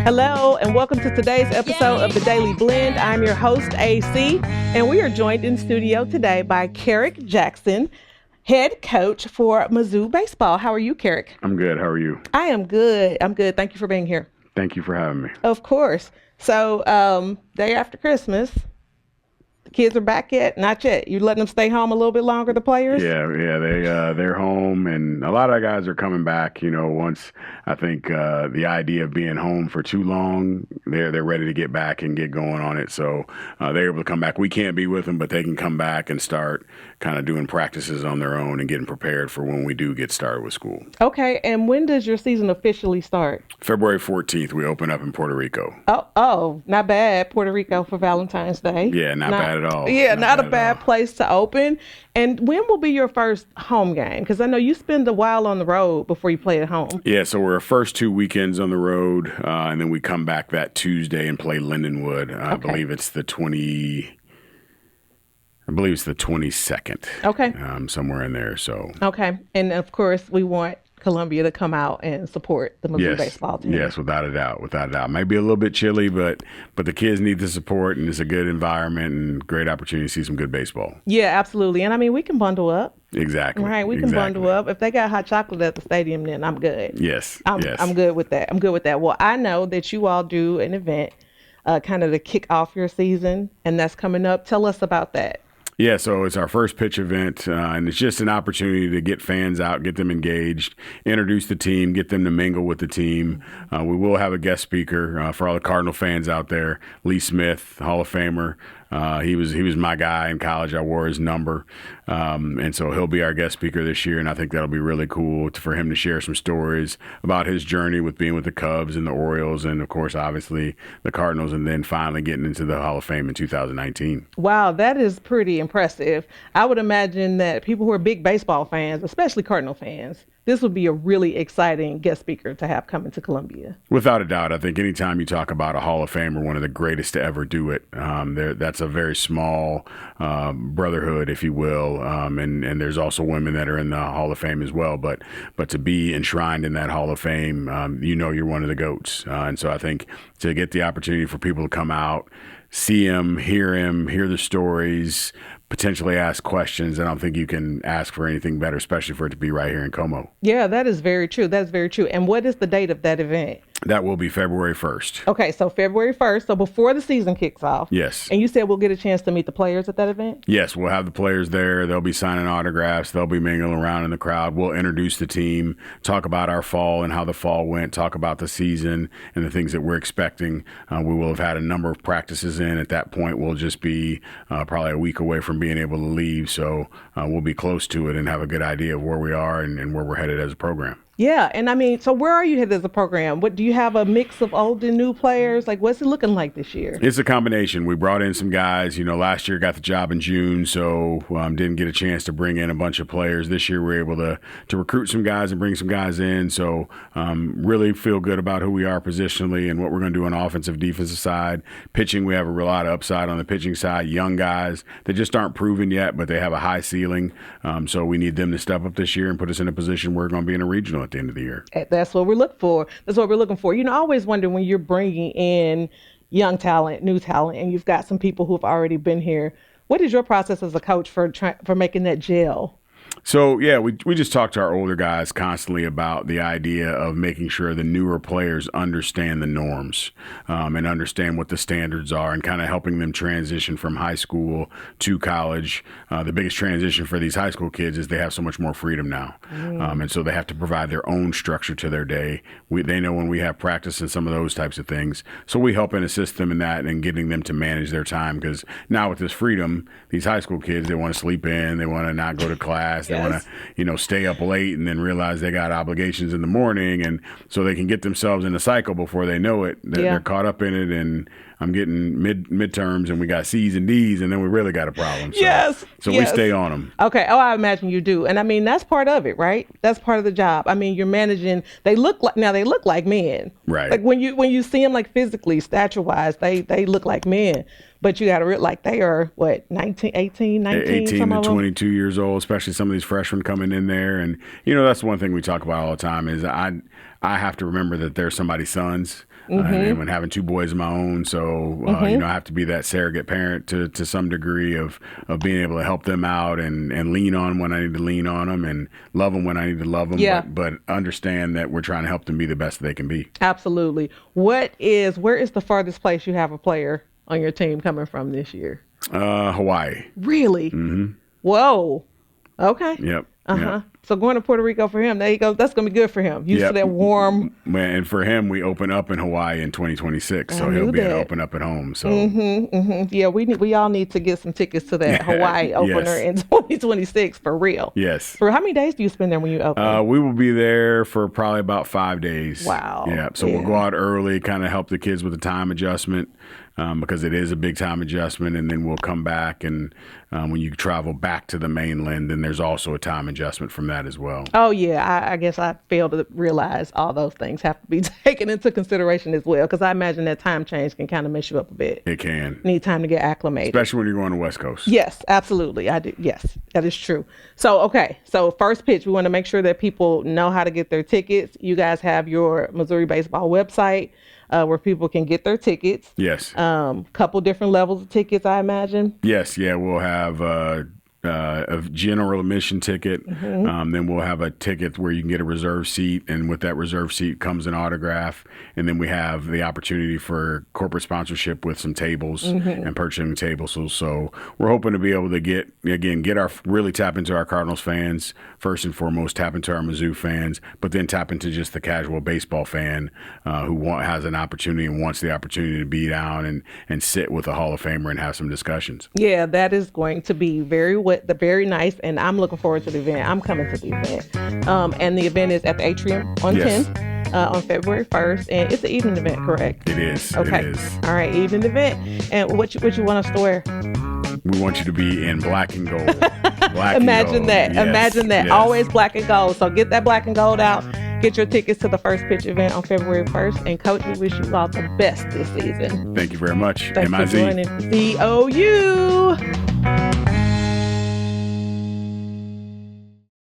Hello, and welcome to today's episode of The Daily Blend. I'm your host, AC, and we are joined in studio today by Kerrick Jackson, head coach for Mizzou Baseball. How are you, Kerrick? I'm good. How are you? I am good. I'm good. Thank you for being here. Thank you for having me. Of course. So, day after Christmas, the kids are back yet? Not yet. You letting them stay home a little bit longer, the players? Yeah. They're home, and a lot of guys are coming back. Once I think the idea of being home for too long, they're ready to get back and get going on it. So they're able to come back. We can't be with them, but they can come back and start kind of doing practices on their own and getting prepared for when we do get started with school. Okay. And when does your season officially start? February 14th, we open up in Puerto Rico. Oh, not bad. Puerto Rico for Valentine's Day. Yeah, not bad at all. Yeah, not a bad place to open. And when will be your first home game? Because I know you spend a while on the road before you play at home. Yeah, so we're our first 2 weekends on the road, and then we come back that Tuesday and play Lindenwood. I believe it's the 22nd. Okay. Somewhere in there. So. Okay, and of course we want Columbia to come out and support the Mizzou baseball team. Yes, without a doubt. Maybe a little bit chilly, but the kids need the support, and it's a good environment and great opportunity to see some good baseball. Yeah, absolutely. And I mean, we can bundle up. Exactly. Right, we can bundle up. If they got hot chocolate at the stadium, then I'm good. Yes. I'm good with that. Well, I know that you all do an event kind of to kick off your season, and that's coming up. Tell us about that. Yeah, so it's our first pitch event, and it's just an opportunity to get fans out, get them engaged, introduce the team, get them to mingle with the team. We will have a guest speaker for all the Cardinal fans out there, Lee Smith, Hall of Famer. He was my guy in college. I wore his number, and so he'll be our guest speaker this year, and I think that'll be really cool for him to share some stories about his journey with being with the Cubs and the Orioles, and of course, obviously, the Cardinals, and then finally getting into the Hall of Fame in 2019. Wow, that is pretty impressive. I would imagine that people who are big baseball fans, especially Cardinal fans, this would be a really exciting guest speaker to have coming to Columbia. Without a doubt. I think anytime you talk about a Hall of Famer, one of the greatest to ever do it, that's a very small brotherhood, if you will. And there's also women that are in the Hall of Fame as well. But to be enshrined in that Hall of Fame, you're one of the GOATs. And so I think to get the opportunity for people to come out, see him, hear the stories, potentially ask questions. I don't think you can ask for anything better, especially for it to be right here in Como. Yeah, that is very true. That's very true. And what is the date of that event? That will be February 1st. Okay, so February 1st, so before the season kicks off. Yes. And you said we'll get a chance to meet the players at that event? Yes, we'll have the players there. They'll be signing autographs. They'll be mingling around in the crowd. We'll introduce the team, talk about our fall and how the fall went, talk about the season and the things that we're expecting. We will have had a number of practices in. At that point, we'll just be probably a week away from being able to leave. So we'll be close to it and have a good idea of where we are and where we're headed as a program. Yeah, and I mean, so where are you headed as a program? What do you have, a mix of old and new players? Like, what's it looking like this year? It's a combination. We brought in some guys. Last year got the job in June, so didn't get a chance to bring in a bunch of players. This year we're able to recruit some guys and bring some guys in. So really feel good about who we are positionally and what we're going to do on the offensive, defensive side. Pitching, we have a lot of upside on the pitching side. Young guys that just aren't proven yet, but they have a high ceiling. So we need them to step up this year and put us in a position where we're going to be in a regional at the end of the year. That's what we're looking for. I always wonder when you're bringing in young talent, new talent, and you've got some people who have already been here, what is your process as a coach for making that gel? So, yeah, we just talk to our older guys constantly about the idea of making sure the newer players understand the norms and understand what the standards are and kind of helping them transition from high school to college. The biggest transition for these high school kids is they have so much more freedom now. And so they have to provide their own structure to their day. They know when we have practice and some of those types of things. So we help and assist them in that and getting them to manage their time because now with this freedom, these high school kids, they want to sleep in, they want to not go to class. They want to, stay up late and then realize they got obligations in the morning. And so they can get themselves in a cycle before they know it. They're caught up in it. And I'm getting midterms and we got C's and D's and then we really got a problem. So, So we stay on them. Okay. Oh, I imagine you do. And I mean, that's part of it, right? That's part of the job. I mean, you're managing, they look like men. Right. Like when you see them like physically, stature wise, they look like men. But you got to like they are what 19, 18, 19, 18 some to of them? 22 years old, especially some of these freshmen coming in there. And, you know, that's one thing we talk about all the time is I have to remember that they're somebody's sons. And when having two boys of my own, so you know, I have to be that surrogate parent to some degree of being able to help them out and lean on when I need to lean on them and love them when I need to love them. Yeah. But understand that we're trying to help them be the best they can be. Absolutely. Where is the farthest place you have a player on your team coming from this year? Hawaii. Really? Whoa. Okay. Yep. Yep. So going to Puerto Rico for him, there you go. That's going to be good for him. Used to that warm. And for him, we open up in Hawaii in 2026, so he'll be able to open up at home. So Yeah, we all need to get some tickets to that Hawaii opener in 2026 for real. Yes. For how many days do you spend there when you open? We will be there for probably about 5 days. Wow. Yeah. So we'll go out early, kind of help the kids with the time adjustment. Because it is a big time adjustment, and then we'll come back, and when you travel back to the mainland, then there's also a time adjustment from that as well. Oh yeah, I guess I failed to realize all those things have to be taken into consideration as well, because I imagine that time change can kind of mess you up a bit. It can. Need time to get acclimated. Especially when you're going to West Coast. Yes, absolutely. I do. Yes, that is true. So, so first pitch, we want to make sure that people know how to get their tickets. You guys have your Missouri Baseball website. Where people can get their tickets. Yes. Couple different levels of tickets, I imagine. Yes. Yeah. We'll have a general admission ticket. Then we'll have a ticket where you can get a reserve seat, and with that reserve seat comes an autograph. And then we have the opportunity for corporate sponsorship with some tables and purchasing tables. So we're hoping to be able to really tap into our Cardinals fans first and foremost, tap into our Mizzou fans, but then tap into just the casual baseball fan who has an opportunity and wants the opportunity to be down and sit with a Hall of Famer and have some discussions. Yeah, that is going to be very nice, and I'm looking forward to the event. I'm coming to the event. And the event is at the Atrium on 10th on February 1st, and it's an evening event, correct? It is. Okay. It is. All right, evening event. And what you want us to wear? We want you to be in black and gold. Imagine that. Yes, Imagine that. yes. Always black and gold. So get that black and gold out. Get your tickets to the first pitch event on February 1st. And Coach, we wish you all the best this season. Thank you very much. Thanks for MIZ. joining. COU.